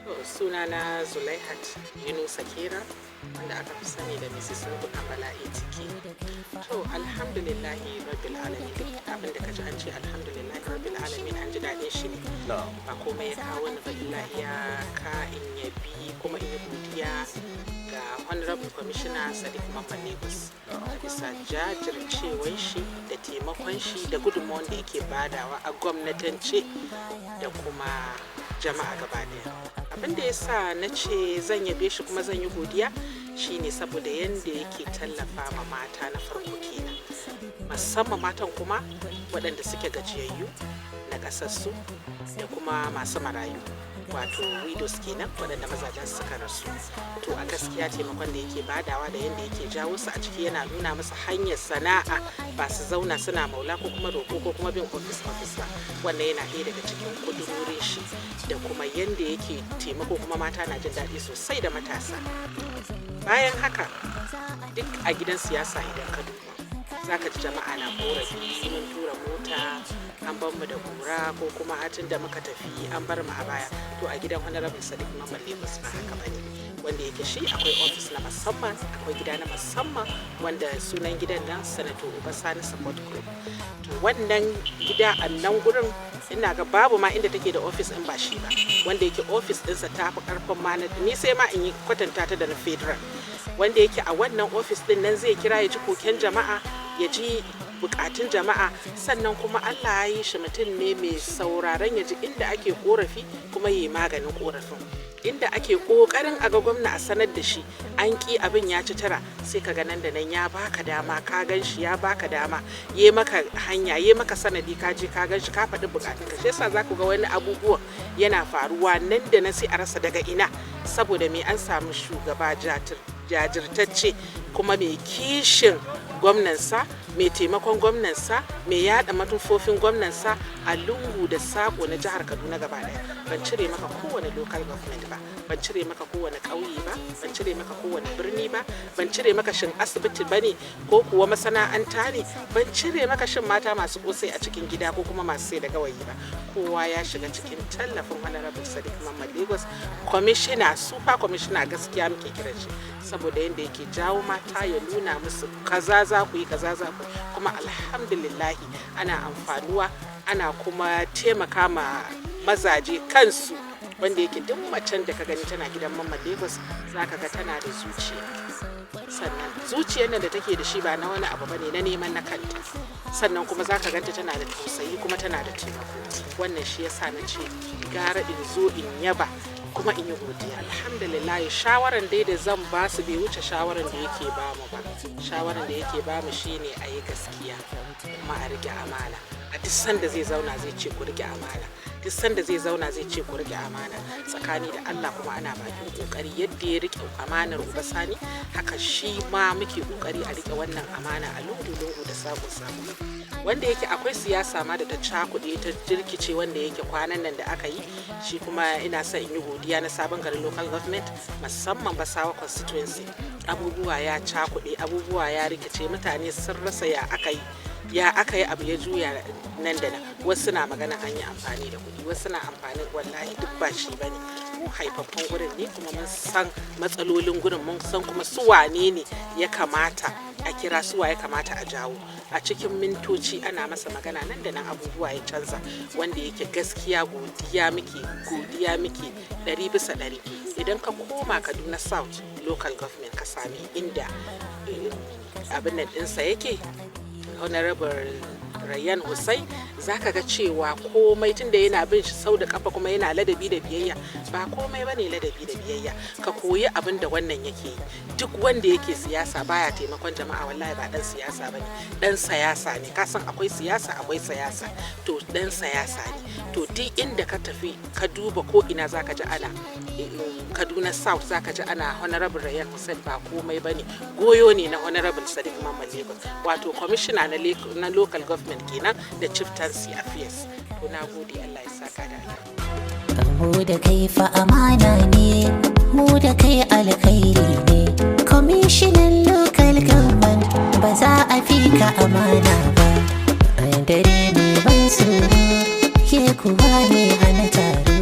To sunana Zulaihat Yunusa Kera wanda aka fi sani da Mrs. Nuhu Bala'i Tiki. To alhamdulillahi rabbil alamin, duk abin da kaji an ce alhamdulillahi rabbil alamin an ji daɗin shi ne. Ba komai ya kawo ni ba illa iyaka in yabi kuma in yi godiya ga Honorable Commissioner Sadiq Mamman Lagos a bisa jajircewar shi da taimakon shi da gudunmawar da yake badawa a gwamnatance da kuma jama'a gaba daya. Abin da ya sa na ce zan yabe shi kuma zan yi godiya shine saboda yadda yake tallafa ma mata na farko kenan, musamman matan kuma waɗanda suke gajiyayyu, nakasassu da kuma masu marayu, wato widows kenan, waɗanda mazajen suka rasu. To a gaskiya taimakon da yake badawa da yadda yake jawo su a ciki yana nuna musu hanyar sana'a, ba su zauna suna maula ko kuma roƙo ko kuma bin office ba. Wannan yana ɗaya daga cikin kudurorin shi da kuma yadda yake taimako, kuma mata na jin daɗi sosai da matasa. Bayan haka duk a gidan siyasa idan ka duba za ka ji jama'a na korafi mun tura mota an bar mu da kura ko kuma hatin da muka tafi an bar mu a baya. To a gidan Honorable Sadiq Mamman Lagos ba haka bane, wanda yake shi akwai office na musamman, akwai gida na musamman wanda sunan gidan nan Sanato Obasani Support Group. To wannan gida a nan gurin ina ga babu ma inda take da office in ba shi ba, wanda yake office ɗinsa ta fi ƙarfin ma ni sai ma in yi kwatanta ta da na federal, wanda yake a wannan office ɗin nan zai kira ya ji koken jama'a, ya ji bukatun jama'a, sannan kuma Allah ya yi shi mutum ne mai sauraron ya ji inda ake korafi kuma yi maganin korafin. Inda ake kokarin a ga gwamna a sanar da shi an ki abin ya ci tara, sai ka ga nan da nan ya baka dama, ka gan shi ya baka dama, ya maka hanya, ya maka sanadi, ka je ka gan shi, ka faɗi bukatun ka. Shi yasa za ku ga wani abubuwan yana faruwa nan da nan sai a rasa daga ina, saboda me an samu shugaba jajirtacce kuma mai kishin gwamnansa, mai taimakon gwamnansa, mai yada manufofin gwamnansa a lungu da sako na jihar Kaduna gaba daya. Ban cire maka kowane local government ba, ban cire maka kowane ƙauye ba, ban cire maka kowane birni ba, ban cire maka shin asibiti bane ko kuwa masana'anta ne, ban cire maka shin mata masu kosai a cikin gida ko kuma masu sai da gawayi ba. Kowa ya shiga cikin tallafin Honorable Sadiq Mamman Lagos, commissioner, super commissioner gaskiya muke kiran shi, saboda yadda yake jawo mata ya nuna musu kaza za ku yi, kaza za ku, kuma alhamdulillahi ana amfanuwa, ana kuma taimaka ma mazaje kansu, wanda yake duk macen da ka gani tana gidan Mamman Lagos za ka ga tana da zuciya. Sannan zuciyar nan da take da shi ba na wani abu bane, na neman na kanta. Sannan kuma za ka ganta tana da tausayi kuma tana da taimako. Wannan shi yasa na ce gara in zo in yaba kuma in yi godiya. Alhamdulillah, shawaran dai da zan ba su bai wuce shawaran da yake ba mu ba. Shawaran da yake ba mu shine a yi gaskiya kuma a rike amana. A duk sanda zai zauna zai ce ku rike amana, duk sanda zai zauna zai ce ku rike amana tsakani da Allah, kuma ana bakin kokari yadda ya rike amanar Obasani, haka shi ma muke kokari a rike wannan amana a lungu-lungu da sako-sako. Wanda yake akwai siyasa ma da ta cakuɗe ta jirkice, wanda yake kwanan nan da aka yi shi kuma ina son in yi godiya na Sabon Gari local government, musamman Basawa constituency. Abubuwa ya cakuɗe, abubuwa ya rikice, mutane sun rasa ya aka yi abu ya juya nan da nan. Wasu na magana an yi amfani da kuɗi, wasu na amfani, wallahi duk ba shi bane. Mu haifaffen gurin ne kuma mun san matsalolin gurin, mun san kuma su wane ne ya kamata a kira, su ya kamata a jawo. A cikin mintoci ana masa magana nan da nan abubuwa ya canza, wanda yake gaskiya godiya muke 100%. Idan ka koma Kaduna South local government ka sami inda abin nan ɗinsa yake, Honorable Rayyan Hussain, za ka ga cewa komai tunda yana bin shi sau da kafa kuma yana ladabi da biyayya. Ba komai bane ladabi da biyayya, ka koyi abin da wannan yake yi. Duk wanda yake siyasa baya taimakon jama'a, wallahi ba dan siyasa bane, dan siyasa ne. Ka san akwai siyasa akwai siyasa, to dan siyasa ne. To duk inda ka tafi ka duba ko ina za ka ji ana Kaduna South, za ka ji ana Honorable Rayyan Hussain, ba komai bane, goyo ne na Honorable Sadiq Mamman Lagos, wato commissioner na local government kenan da chieftaincy affairs. To na gode, Allah ya saka da alheri. Mu da kai fa amana ne, mu da kai alkhairi ne. Commissioner local government ba za a fi ka amana ba. Dare ne ban tsoro, ke kuwa ne hana taro.